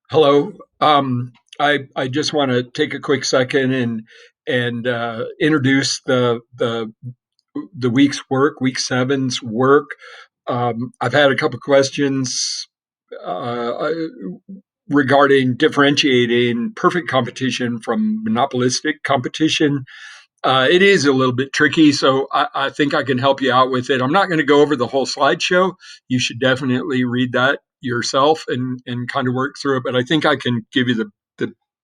Hello. I just want to take a quick second and introduce the week's work, week seven's work. I've had a couple questions uh, regarding differentiating perfect competition from monopolistic competition. It is a little bit tricky, so I think I can help you out with it. I'm not going to go over the whole slideshow. You should definitely read that yourself and kind of work through it. But I think I can give you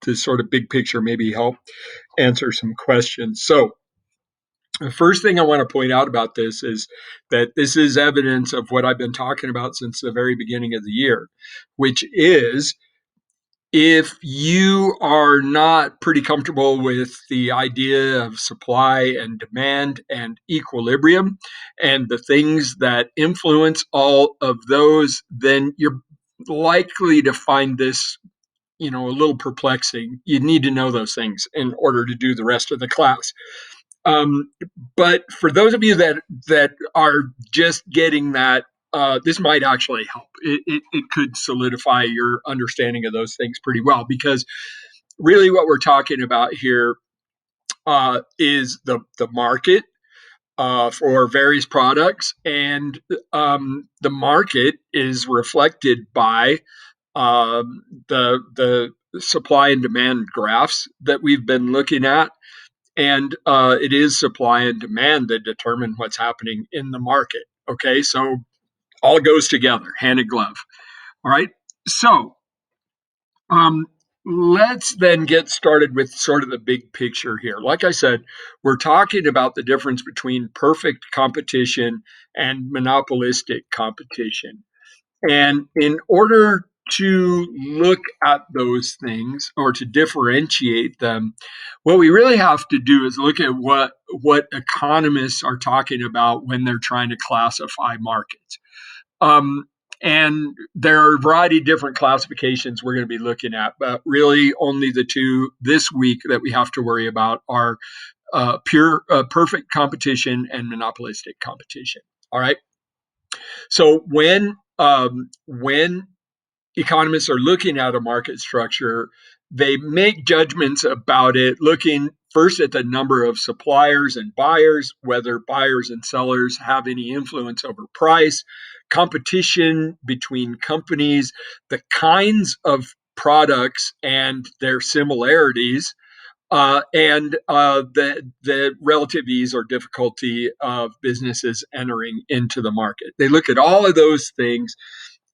the sort of big picture, maybe help answer some questions. So the first thing I want to point out about this is that this is evidence of what I've been talking about since the very beginning of the year, which is if you are not pretty comfortable with the idea of supply and demand and equilibrium and the things that influence all of those, then you're likely to find this, a little perplexing. You need to know those things in order to do the rest of the class. Um, but for those of you that are just getting that, this might actually help. It could solidify your understanding of those things pretty well, because really what we're talking about here is the market for various products, and the market is reflected by the supply and demand graphs that we've been looking at, and it is supply and demand that determine what's happening in the market. Okay, so all goes together, hand in glove. All right, so um, let's then get started with sort of the big picture here. Like I said, we're talking about the difference between perfect competition and monopolistic competition. And in order to look at those things or to differentiate them, what we really have to do is look at what economists are talking about when they're trying to classify markets. Um, and there are a variety of different classifications we're going to be looking at, but really only the two this week that we have to worry about are pure perfect competition and monopolistic competition. All right. So when economists are looking at a market structure, they make judgments about it, looking first at the number of suppliers and buyers, whether buyers and sellers have any influence over price, competition between companies, the kinds of products and their similarities, and the relative ease or difficulty of businesses entering into the market. They look at all of those things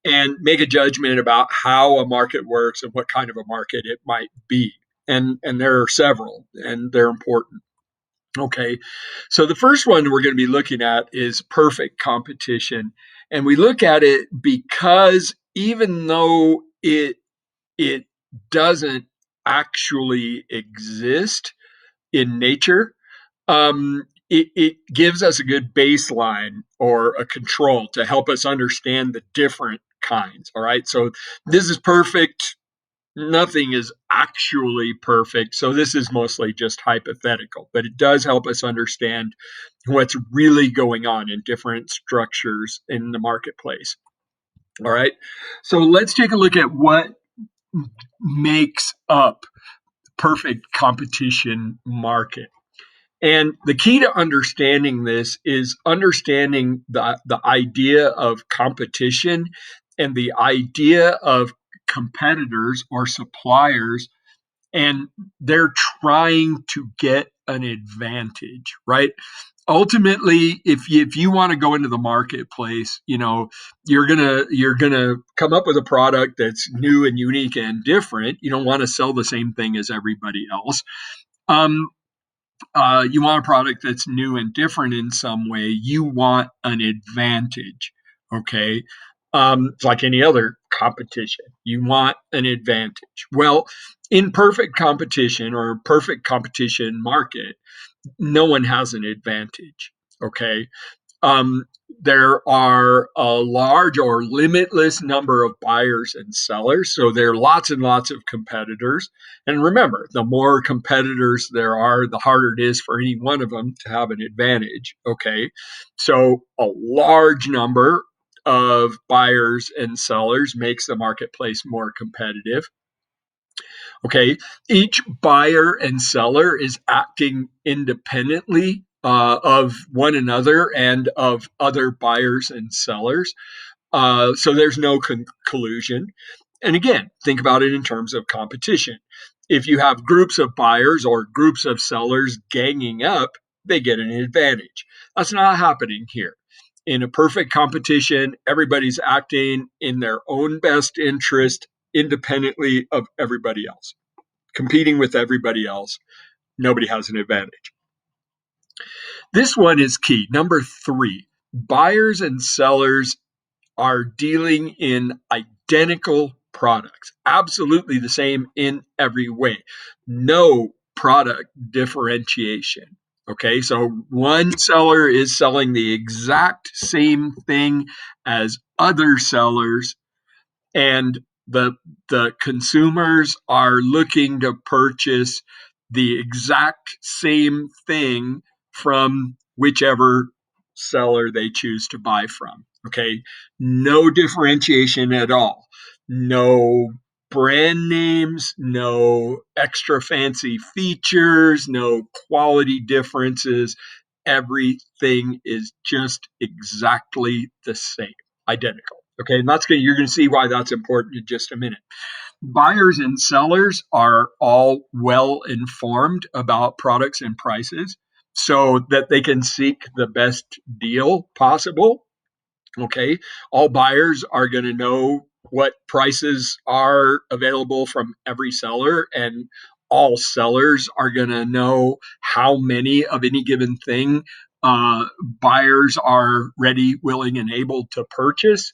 and make a judgment about how a market works and what kind of a market it might be. And there are several, and they're important. Okay, so the first one we're going to be looking at is perfect competition, and we look at it because even though it doesn't actually exist in nature, it gives us a good baseline or a control to help us understand the different kinds. All right. So this is perfect. Nothing is actually perfect. So this is mostly just hypothetical, but it does help us understand what's really going on in different structures in the marketplace. All right. So let's take a look at what makes up perfect competition market. And the key to understanding this is understanding the idea of competition and the idea of competitors or suppliers, and they're trying to get an advantage, right? Ultimately, if you want to go into the marketplace, you're gonna come up with a product that's new and unique and different. You don't want to sell the same thing as everybody else. Um, you want a product that's new and different in some way. You want an advantage. Okay. It's like any other competition. You want an advantage. Well, in perfect competition or perfect competition market, no one has an advantage. Okay. um, there are a large or limitless number of buyers and sellers. So there are lots and lots of competitors. And remember, the more competitors there are, the harder it is for any one of them to have an advantage. Okay. So a large number of buyers and sellers makes the marketplace more competitive. Okay, each buyer and seller is acting independently of one another and of other buyers and sellers. So there's no collusion. And again, think about it in terms of competition. If you have groups of buyers or groups of sellers ganging up, they get an advantage. That's not happening here. In a perfect competition, everybody's acting in their own best interest independently of everybody else, competing with everybody else. Nobody has an advantage. This one is key. Number 3, buyers and sellers are dealing in identical products, absolutely the same in every way. No product differentiation. Okay, so one seller is selling the exact same thing as other sellers, and the the consumers are looking to purchase the exact same thing from whichever seller they choose to buy from. Okay, no differentiation at all. No brand names, no extra fancy features, no quality differences. Everything is just exactly the same, identical. Okay, and you're going to see why that's important in just a minute. Buyers and sellers are all well informed about products and prices so that they can seek the best deal possible. Okay, all buyers are going to know what prices are available from every seller, and all sellers are going to know how many of any given thing buyers are ready, willing, and able to purchase.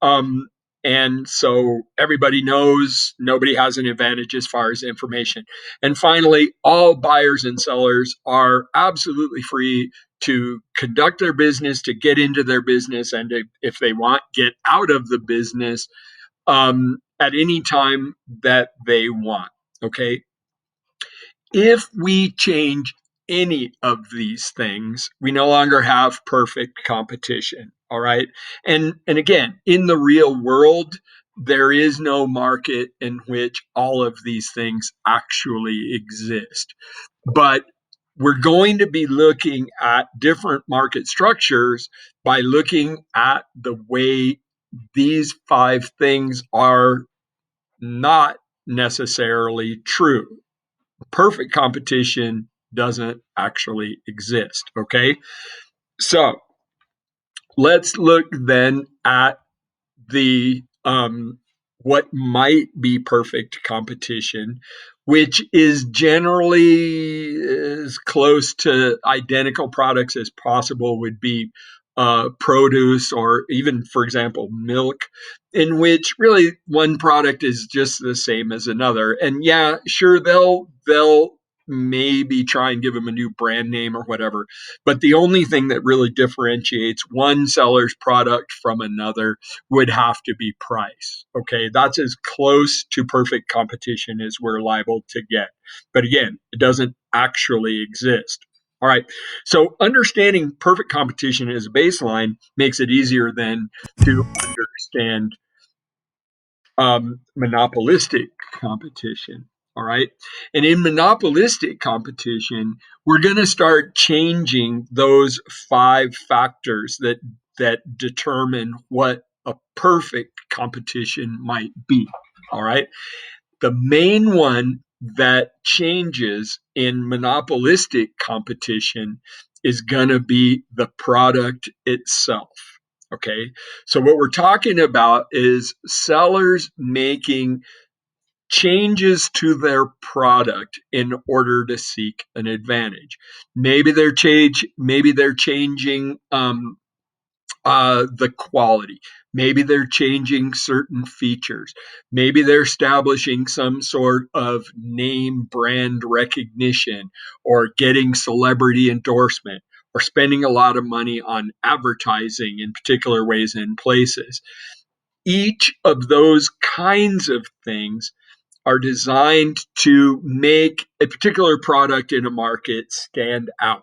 Um, and so everybody knows, nobody has an advantage as far as information. And finally, all buyers and sellers are absolutely free to conduct their business, to get into their business, and to, if they want, get out of the business at any time that they want. Okay, if we change any of these things, we no longer have perfect competition. All right. And again, in the real world, there is no market in which all of these things actually exist. But we're going to be looking at different market structures by looking at the way these 5 things are not necessarily true. Perfect competition doesn't actually exist. Okay. So let's look then at the what might be perfect competition, which is generally as close to identical products as possible, would be produce, or even, for example, milk, in which really one product is just the same as another. And yeah, sure, they'll maybe try and give them a new brand name or whatever, but the only thing that really differentiates one seller's product from another would have to be price. Okay, that's as close to perfect competition as we're liable to get. But again, it doesn't actually exist. All right, so understanding perfect competition as a baseline makes it easier then to understand monopolistic competition. All right. And in monopolistic competition, we're going to start changing those 5 factors that determine what a perfect competition might be. All right. The main one that changes in monopolistic competition is going to be the product itself. Okay. So what we're talking about is sellers making changes to their product in order to seek an advantage. Maybe they're changing the quality. Maybe they're changing certain features. Maybe they're establishing some sort of name brand recognition, or getting celebrity endorsement, or spending a lot of money on advertising in particular ways and places. Each of those kinds of things are designed to make a particular product in a market stand out.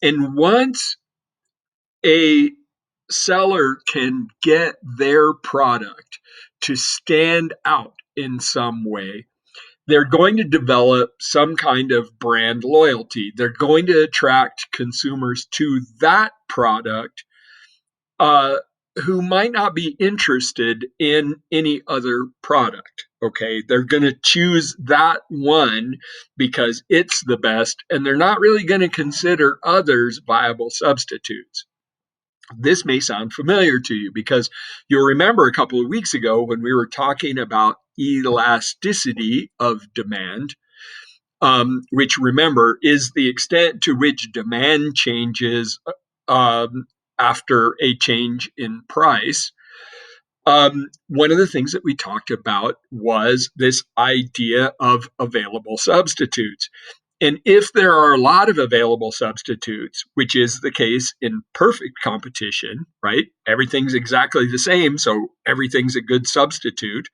And once a seller can get their product to stand out in some way, they're going to develop some kind of brand loyalty. They're going to attract consumers to that product uh, who might not be interested in any other product. Okay, they're going to choose that one because it's the best, and they're not really going to consider others viable substitutes. This may sound familiar to you because you'll remember a couple of weeks ago when we were talking about elasticity of demand, which, remember, is the extent to which demand changes after a change in price. One of the things that we talked about was this idea of available substitutes. And if there are a lot of available substitutes, which is the case in perfect competition, right? Everything's exactly the same, so everything's a good substitute.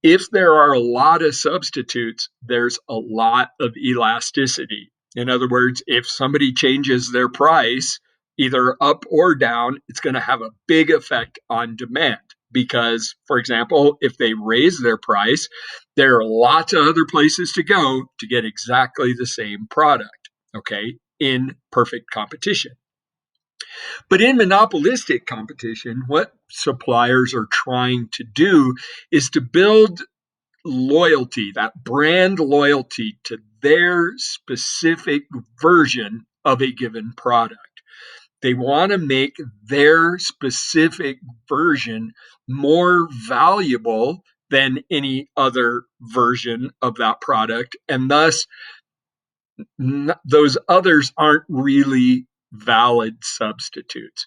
If there are a lot of substitutes, there's a lot of elasticity. In other words, if somebody changes their price, either up or down, it's going to have a big effect on demand. Because, for example, if they raise their price, there are lots of other places to go to get exactly the same product, okay, in perfect competition. But in monopolistic competition, what suppliers are trying to do is to build loyalty, that brand loyalty to their specific version of a given product. They want to make their specific version more valuable than any other version of that product. And thus, those others aren't really valid substitutes.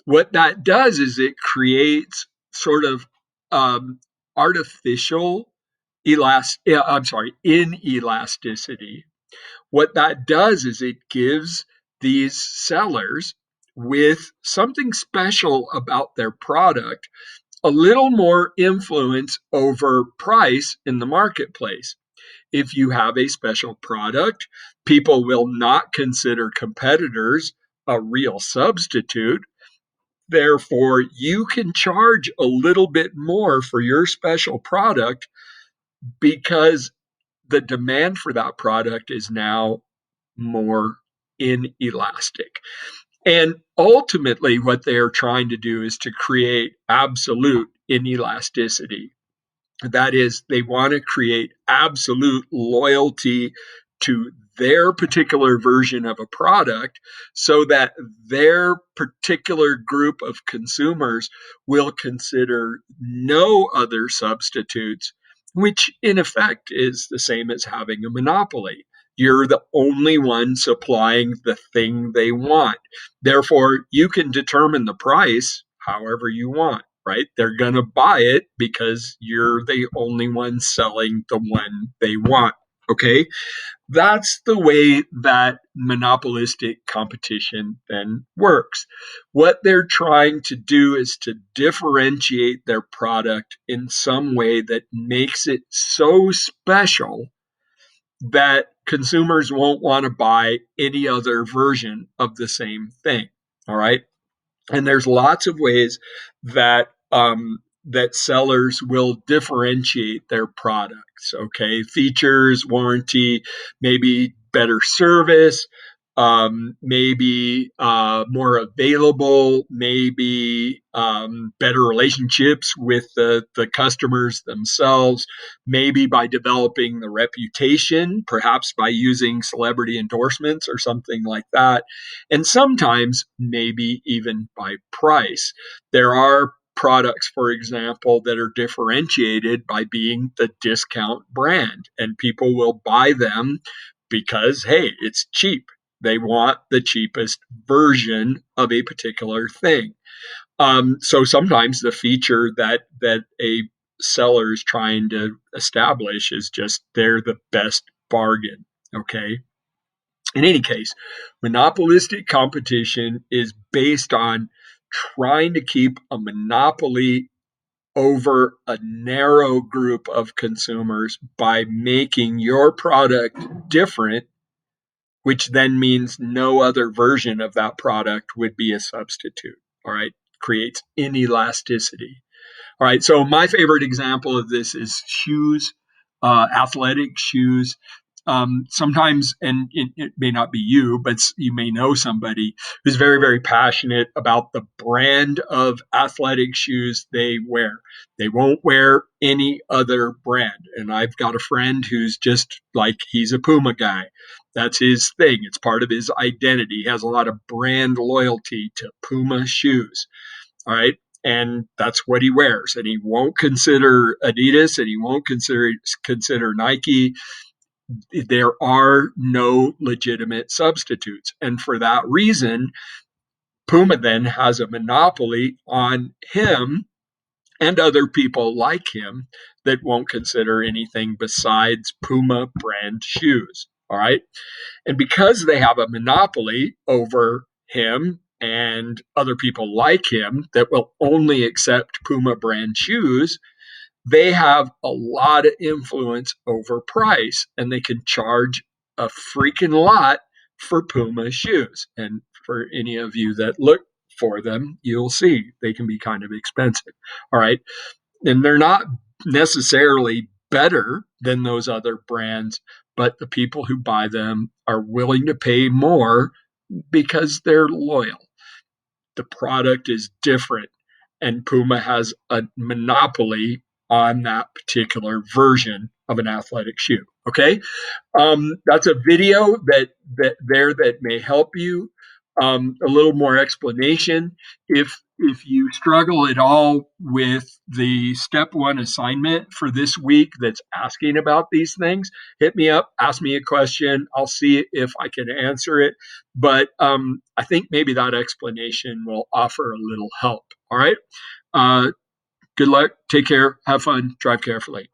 What that does is it creates sort of artificial inelasticity. What that does is it gives these sellers with something special about their product a little more influence over price in the marketplace. If you have a special product, people will not consider competitors a real substitute. Therefore, you can charge a little bit more for your special product because the demand for that product is now more inelastic. And ultimately, what they are trying to do is to create absolute inelasticity. That is, they want to create absolute loyalty to their particular version of a product so that their particular group of consumers will consider no other substitutes, which in effect is the same as having a monopoly. You're the only one supplying the thing they want. Therefore, you can determine the price however you want, right? They're going to buy it because you're the only one selling the one they want. Okay. That's the way that monopolistic competition then works. What they're trying to do is to differentiate their product in some way that makes it so special that consumers won't want to buy any other version of the same thing. All right. And there's lots of ways that that sellers will differentiate their products. Okay, features, warranty, maybe better service, maybe more available, maybe better relationships with the customers themselves, maybe by developing the reputation, perhaps by using celebrity endorsements or something like that, and sometimes maybe even by price. There are products, for example, that are differentiated by being the discount brand, and people will buy them because, hey, it's cheap. They want the cheapest version of a particular thing. So sometimes the feature that a seller is trying to establish is just they're the best bargain. Okay. In any case, monopolistic competition is based on trying to keep a monopoly over a narrow group of consumers by making your product different, which then means no other version of that product would be a substitute. All right, creates inelasticity. All right, so my favorite example of this is shoes, athletic shoes. Sometimes, and it may not be you, but you may know somebody who's very, very passionate about the brand of athletic shoes they wear. They won't wear any other brand. And I've got a friend who's just like, he's a Puma guy. That's his thing. It's part of his identity. He has a lot of brand loyalty to Puma shoes. All right. And that's what he wears. And he won't consider Adidas and he won't consider Nike. There are no legitimate substitutes. And for that reason, Puma then has a monopoly on him and other people like him that won't consider anything besides Puma brand shoes. All right. And because they have a monopoly over him and other people like him that will only accept Puma brand shoes, they have a lot of influence over price and they can charge a freaking lot for Puma shoes. And for any of you that look for them, you'll see they can be kind of expensive. All right. And they're not necessarily better than those other brands, but the people who buy them are willing to pay more because they're loyal. The product is different, and Puma has a monopoly on that particular version of an athletic shoe. Okay, that's a video that may help you. A little more explanation. If you struggle at all with the step one assignment for this week that's asking about these things, hit me up, ask me a question. I'll see if I can answer it. But I think maybe that explanation will offer a little help. All right. Good luck. Take care. Have fun. Drive carefully.